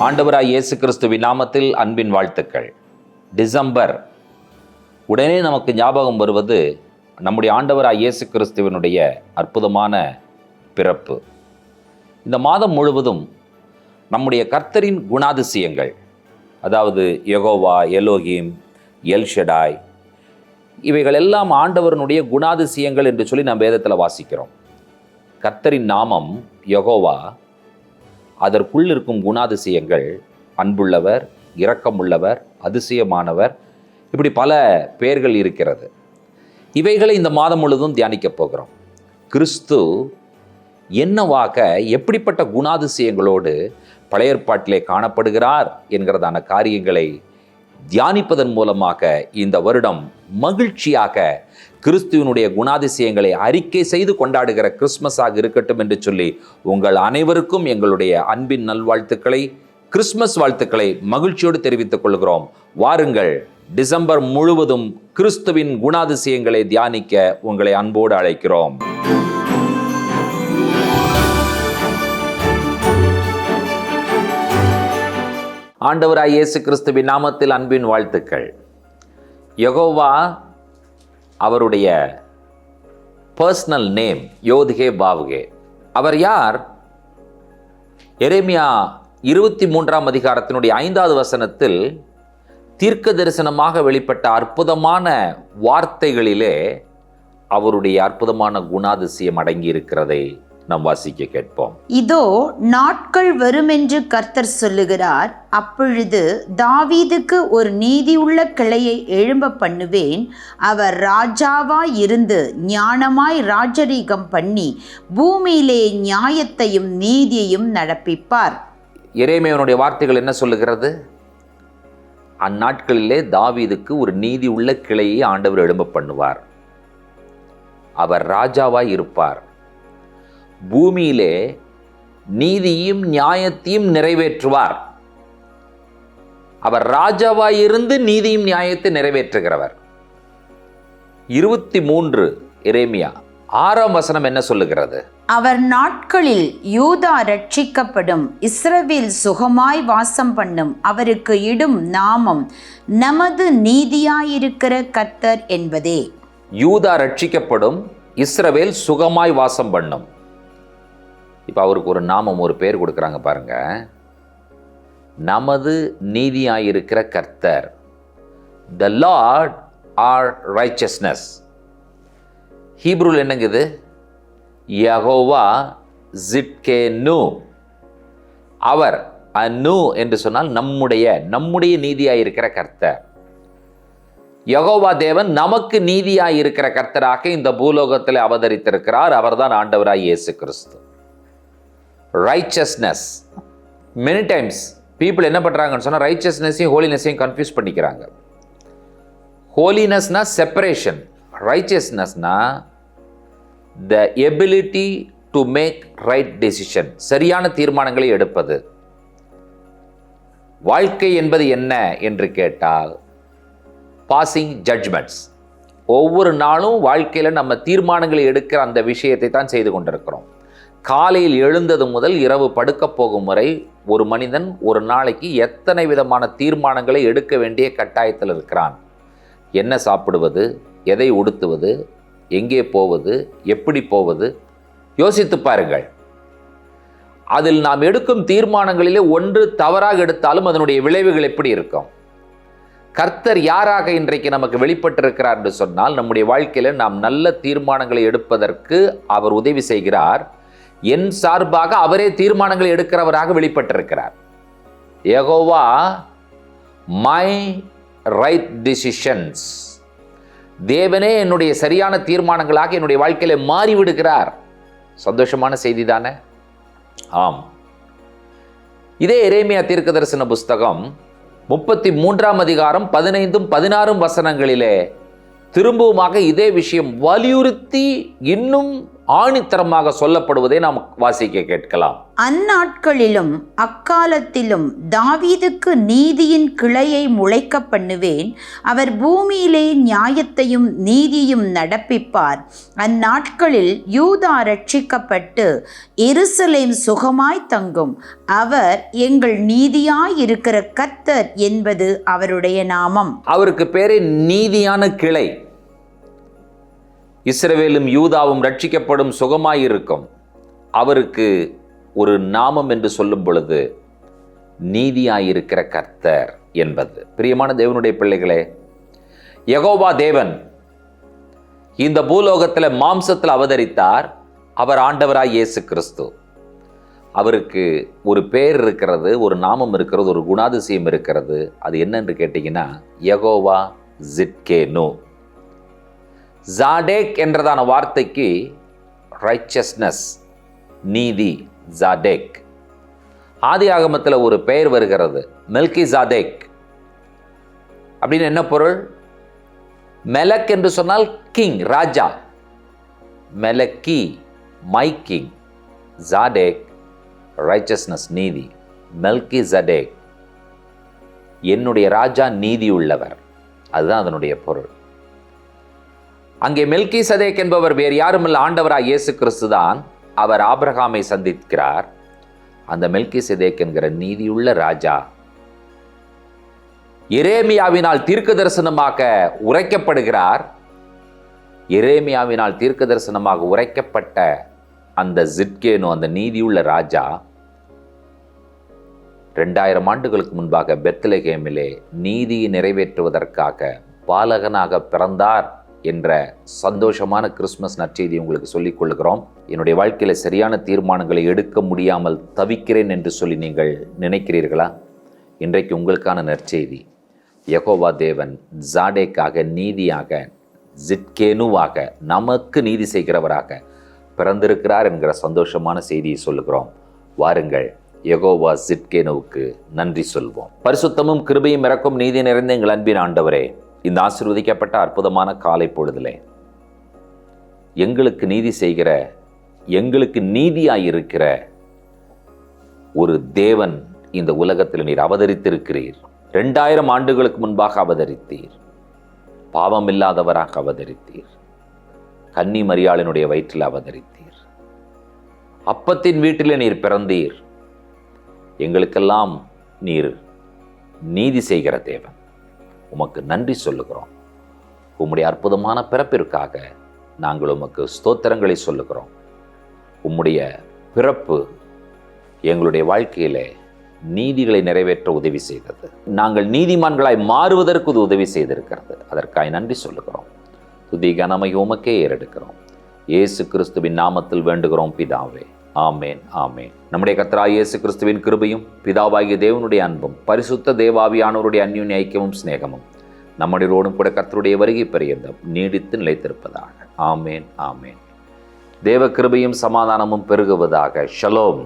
ஆண்டவராய் இயேசு கிறிஸ்துவின் நாமத்தில் அன்பின் வாழ்த்துக்கள். டிசம்பர் உடனே நமக்கு ஞாபகம் வருவது நம்முடைய ஆண்டவராய் இயேசு கிறிஸ்துவினுடைய அற்புதமான பிறப்பு. இந்த மாதம் முழுவதும் நம்முடைய கர்த்தரின் குணாதிசயங்கள், அதாவது யெகோவா, எலோஹிம், எல்ஷடாய், இவைகள் எல்லாம் ஆண்டவரனுடைய குணாதிசயங்கள் என்று சொல்லி நாம் வேதத்தில் வாசிக்கிறோம். கர்த்தரின் நாமம் யெகோவா, அதற்குள் இருக்கும் குணாதிசயங்கள் அன்புள்ளவர், இரக்கமுள்ளவர், அதிசயமானவர், இப்படி பல பெயர்கள் இருக்கிறது. இவைகளை இந்த மாதம் முழுவதும் தியானிக்கப் போகிறோம். கிறிஸ்து என்னவாக, எப்படிப்பட்ட குணாதிசயங்களோடு பழைய ஏற்பாட்டிலே காணப்படுகிறார் என்கிறதான காரியங்களை தியானிப்பதன் மூலமாக இந்த வருடம் மகிழ்ச்சியாக கிறிஸ்துவனுடைய குணாதிசயங்களை அறிக்கை செய்து கொண்டாடுகிற கிறிஸ்மஸாக இருக்கட்டும் என்று சொல்லி உங்கள் அனைவருக்கும் எங்களுடைய அன்பின் நல்வாழ்த்துக்களை, கிறிஸ்மஸ் வாழ்த்துக்களை மகிழ்ச்சியோடு தெரிவித்துக் கொள்கிறோம். வாருங்கள், டிசம்பர் முழுவதும் கிறிஸ்துவின் குணாதிசயங்களை தியானிக்க உங்களை அன்போடு அழைக்கிறோம். ஆண்டவராய் இயேசு கிறிஸ்துவின் நாமத்தில் அன்பின் வாழ்த்துக்கள். யெகோவா, அவருடைய பர்சனல் நேம் யோத்கே பாவ்கே. அவர் யார்? எரேமியா 23ஆம் அதிகாரத்தினுடைய 5வது வசனத்தில் தீர்க்க தரிசனமாக வெளிப்பட்ட அற்புதமான வார்த்தைகளிலே அவருடைய அற்புதமான குணாதிசயம் அடங்கி இருக்கிறதை நாம் வாசிக்க கேட்போம். இதோ நாட்கள் வருமென்று கர்த்தர் சொல்லுகிறார், அப்பொழுது தாவீதுக்கு ஒரு நீதியுள்ள கிளையை எழும்ப பண்ணுவேன். அவர் ராஜாவாய் இருந்து ஞானமாய் ராஜரீகம் பண்ணி பூமியிலே நியாயத்தையும் நீதியையும் நடப்பிப்பார். எரேமியாவினுடைய வார்த்தைகள் என்ன சொல்லுகிறது? அந்நாட்களிலே தாவீதுக்கு ஒரு நீதி உள்ள கிளையை ஆண்டவர் எழும்ப பண்ணுவார். அவர் ராஜாவாய் இருப்பார். பூமியிலே நீதியும் நியாயத்தையும் நிறைவேற்றுவார். அவர் ராஜாவாயிருந்து நீதியும் நியாயத்தை நிறைவேற்றுகிறவர். 23 எரேமியா 6ஆம் வசனம் என்ன சொல்லுகிறது? அவர் நாட்களில் யூதா ரட்சிக்கப்படும், இஸ்ரவேல் சுகமாய் வாசம் பண்ணும். அவருக்கு இடும் நாமம் நமது நீதியாயிருக்கிற கர்த்தர் என்பதே. யூதா ரட்சிக்கப்படும், இஸ்ரவேல் சுகமாய் வாசம் பண்ணும். இப்போ அவருக்கு ஒரு நாமம், ஒரு பேர் கொடுக்குறாங்க பாருங்க. நமது நீதியாயிருக்கிற கர்த்தர். த லார்ட் ஆர் ரைச்சஸ்னஸ். ஹீப்ரூல் என்னங்குது? யெகோவா ஜிட்கேனு. அவர் அனு என்று சொன்னால் நம்முடைய நீதியாயிருக்கிற கர்த்தர். யெகோவா தேவன் நமக்கு நீதியாயிருக்கிற கர்த்தராக இந்த பூலோகத்தில் அவதரித்திருக்கிறார். அவர்தான் ஆண்டவராய் இயேசு கிறிஸ்து. ரைச்சஸ்னஸ். மெனி டைம்ஸ் பீப்புள் என்ன பண்ணுறாங்கன்னு சொன்னால் ரைச்சஸ்னஸையும் ஹோலினஸையும் கன்ஃபியூஸ் பண்ணிக்கிறாங்க. ஹோலினஸ்னா செப்பரேஷன், ரைச்சஸ்னஸ்னா the ability to make right decision, சரியான தீர்மானங்களை எடுப்பது. வாழ்க்கை என்பது என்ன என்று கேட்டால் பாசிங் ஜட்ஜ்மெண்ட்ஸ். ஒவ்வொரு நாளும் வாழ்க்கையில் நம்ம தீர்மானங்களை எடுக்கிற அந்த விஷயத்தை தான் செய்து கொண்டிருக்கிறோம். காலையில் எழுந்தது முதல் இரவு படுக்க போகும் வரை ஒரு மனிதன் ஒரு நாளைக்கு எத்தனை விதமான தீர்மானங்களை எடுக்க வேண்டிய கட்டாயத்தில் இருக்கிறான். என்ன சாப்பிடுவது, எதை உடுத்துவது, எங்கே போவது, எப்படி போவது, யோசித்து பாருங்கள். அதில் நாம் எடுக்கும் தீர்மானங்களிலே ஒன்று தவறாக எடுத்தாலும் அதனுடைய விளைவுகள் எப்படி இருக்கும்? கர்த்தர் யாராக இன்றைக்கு நமக்கு வெளிப்பட்டிருக்கிறார் என்று சொன்னால், நம்முடைய வாழ்க்கையில் நாம் நல்ல தீர்மானங்களை எடுப்பதற்கு அவர் உதவி செய்கிறார். என் சார்பாக அவரே தீர்மானங்களை எடுக்கிறவராக வெளிப்பட்டிருக்கிறார். Jehovah my right decisions. தேவனே என்னுடைய சரியான தீர்மானங்களாக என்னுடைய வாழ்க்கையில மாறிவிடுகிறார். சந்தோஷமான செய்தி தானே? ஆம். இதே எரேமியா தீர்க்க தரிசன புஸ்தகம் 33ஆம் அதிகாரம் 15, 16 வசனங்களிலே திரும்பவுமாக இதே விஷயம் வலியுறுத்தி இன்னும் ஆணித்தரமாக சொல்லப்படுவதை நாம் வாசிக்க கேட்கலாம். அந்நாட்களிலும் அக்காலத்திலும் தாவீதுக்கு நீதியின் கிளையை முளைக்க பண்ணுவேன். அவர் பூமியிலே நியாயத்தையும் நீதியும் நடப்பிப்பார். அந்நாட்களில் யூதா ரட்சிக்கப்பட்டு எருசலேம் சுகமாய் தங்கும். அவர் எங்கள் நீதியாயிருக்கிற கர்த்தர் என்பது அவருடைய நாமம். அவருக்கு பேரே நீதியான கிளை. இஸ்ரவேலும் யூதாவும் ரட்சிக்கப்படும் சுகமாயிருக்கும். அவருக்கு ஒரு நாமம் என்று சொல்லும் பொழுது நீதியாயிருக்கிற கர்த்தர் என்பது. பிரியமான தேவனுடைய பிள்ளைகளே, யெகோவா தேவன் இந்த பூலோகத்தில் மாம்சத்தில் அவதரித்தார். அவர் ஆண்டவராய் இயேசு கிறிஸ்து. அவருக்கு ஒரு பேர் இருக்கிறது, ஒரு நாமம் இருக்கிறது, ஒரு குணாதிசயம் இருக்கிறது. அது என்னன்னு கேட்டிங்கன்னா யெகோவா ஜிட்கேனு. ஜாடேக் என்றதான வார்த்தைக்கு ரைச்சஸ்னஸ், நீதி, ஜாடேக். ஆதி ஆகமத்தில் ஒரு பெயர் வருகிறது, மெல்கி ஜாடேக். அப்படின்னு என்ன பொருள்? மெலக் என்று சொன்னால் கிங், ராஜா. மெலக்கி, மை கிங். ஜாடேக், ரைச்சஸ்னஸ், நீதி. மெல்கி ஜடேக், என்னுடைய ராஜா நீதி உள்ளவர். அதுதான் அதனுடைய பொருள். அங்கே மெல்கி சதேக் என்பவர் வேறு யாருமில்ல, ஆண்டவராய் இயேசு கிறிஸ்து தான். அவர் ஆபிரகாமை சந்திக்கிறார். அந்த மெல்கி சதேக் என்கிற நீதியுள்ள ராஜா எரேமியாவினால் தீர்க்க தரிசனமாக உரைக்கப்படுகிறார். எரேமியாவினால் தீர்க்க தரிசனமாக உரைக்கப்பட்ட அந்த ஜிட்கேனு, அந்த நீதியுள்ள ராஜா 2000 ஆண்டுகளுக்கு முன்பாக பெத்லகேமிலே நீதியை நிறைவேற்றுவதற்காக பாலகனாக பிறந்தார் என்ற சந்தோஷமான கிறிஸ்மஸ் நற்செய்தி உங்களுக்கு சொல்லிக் கொள்கிறோம். என்னுடைய வாழ்க்கையில் சரியான தீர்மானங்களை எடுக்க முடியாமல் தவிக்கிறேன் என்று சொல்லி நீங்கள் நினைக்கிறீர்களா? இன்றைக்கு உங்களுக்கான நற்செய்தி, யெகோவா தேவன் ஜாடேக்காக, நீதியாக, ஜிட்கேனுவாக, நமக்கு நீதி செய்கிறவராக பிறந்திருக்கிறார் என்கிற சந்தோஷமான செய்தியை சொல்லுகிறோம். வாருங்கள், யெகோவா ஜிட்கேனுவுக்கு நன்றி சொல்வோம். பரிசுத்தமும் கிருபையும் இரக்கும் நீதி நிறைந்த எங்கள் அன்பின் ஆண்டவரே, இந்த ஆசீர்வதிக்கப்பட்ட அற்புதமான காலை பொழுதிலே எங்களுக்கு நீதி செய்கிற, எங்களுக்கு நீதியாயிருக்கிற ஒரு தேவன் இந்த உலகத்தில் நீர் அவதரித்திருக்கிறீர். 2000 ஆண்டுகளுக்கு முன்பாக அவதரித்தீர். பாவம் இல்லாதவராக அவதரித்தீர். கன்னி மரியாளினுடைய வயிற்றில் அவதரித்தீர். அப்பத்தின் வீட்டில் நீர் பிறந்தீர். எங்களுக்கெல்லாம் நீர் நீதி செய்கிற தேவன். உமக்கு நன்றி சொல்லுகிறோம். உம்முடைய அற்புதமான பிறப்பிற்காக நாங்கள் உமக்கு ஸ்தோத்திரங்களை சொல்லுகிறோம். உம்முடைய பிறப்பு எங்களுடைய வாழ்க்கையிலே நீதிகளை நிறைவேற்ற உதவி செய்தது. நாங்கள் நீதிமான்களாய் மாறுவதற்கு இது உதவி செய்திருக்கிறது. அதற்காக நன்றி சொல்லுகிறோம். துதி கனமை உமக்கே ஏறெடுக்கிறோம். இயேசு கிறிஸ்துவின் நாமத்தில் வேண்டுகிறோம் பிதாவே. ஆமேன், ஆமேன். நம்முடைய கர்த்தராகிய இயேசு கிறிஸ்துவின் கிருபையும் பிதாவாகிய தேவனுடைய அன்பும் பரிசுத்த தேவாவியானவருடைய அந்யோன்ய ஐக்கியமும் சிநேகமும் நம்முடையோடும் கூட கர்த்தருடைய வருகை பரியந்தம் நீடித்து நிலைத்திருப்பதாக. ஆமேன், ஆமேன். தேவ கிருபையும் சமாதானமும் பெருகுவதாக. ஷலோம்.